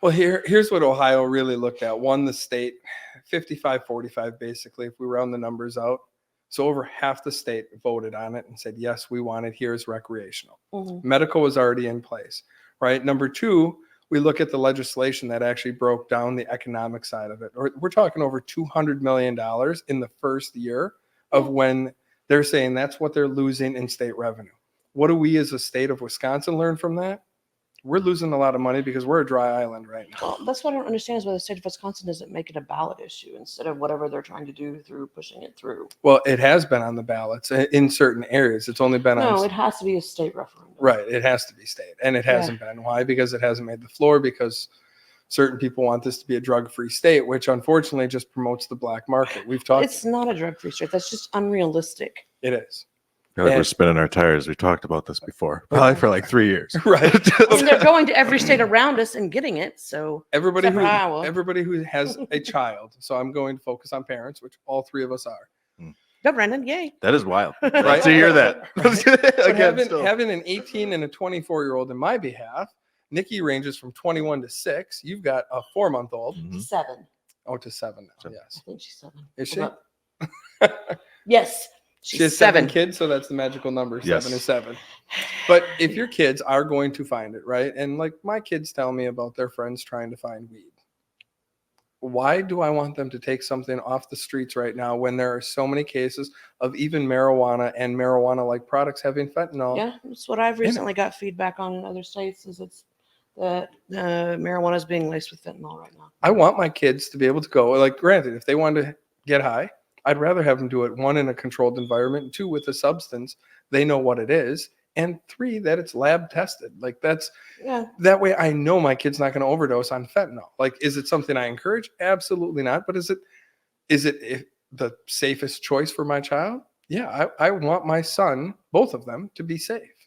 Well, here's what Ohio really looked at. One, the state, 55-45, basically, if we round the numbers out. So over half the state voted on it and said, yes, we want it. Here's recreational. Mhm. Medical was already in place, right? Number two, we look at the legislation that actually broke down the economic side of it. We're talking over $200 million in the first year of when they're saying that's what they're losing in state revenue. What do we as a state of Wisconsin learn from that? We're losing a lot of money because we're a dry island right now. Well, that's what I don't understand is why the state of Wisconsin doesn't make it a ballot issue instead of whatever they're trying to do through pushing it through. Well, it has been on the ballots in certain areas. It's only been on. No, it has to be a state referendum. Right. It has to be state. And it hasn't been. Why? Because it hasn't made the floor, because certain people want this to be a drug-free state, which unfortunately just promotes the black market. We've talked. It's not a drug-free state. That's just unrealistic. It is. I feel like we're spinning our tires. We talked about this before, probably for like 3 years. Right. I mean, they're going to every state around us and getting it. So everybody except who has a child. So I'm going to focus on parents, which all three of us are. Go, Brendan. Yay. That is wild. Right. Right. To hear that. But having an 18 and a 24-year-old in my behalf, Nikki ranges from 21 to 6. You've got a 4-month-old. 7. Oh, to 7 now. Seven. Yes. I think she's 7. Is she? Yes. She has 7 kids, so that's the magical number. Yes. 7 is 7. But if your kids are going to find it, right? And like my kids tell me about their friends trying to find weed. Why do I want them to take something off the streets right now when there are so many cases of even marijuana and marijuana-like products having fentanyl? Yeah, that's what I've recently got feedback on in other states is it's that marijuana is being laced with fentanyl right now. I want my kids to be able to go, like, granted, if they want to get high, I'd rather have them do it, 1, in a controlled environment, and 2, with a substance they know what it is, and 3, that it's lab tested. Like that way I know my kid's not going to overdose on fentanyl. Like, is it something I encourage? Absolutely not. But is it the safest choice for my child? Yeah, I want my son, both of them, to be safe.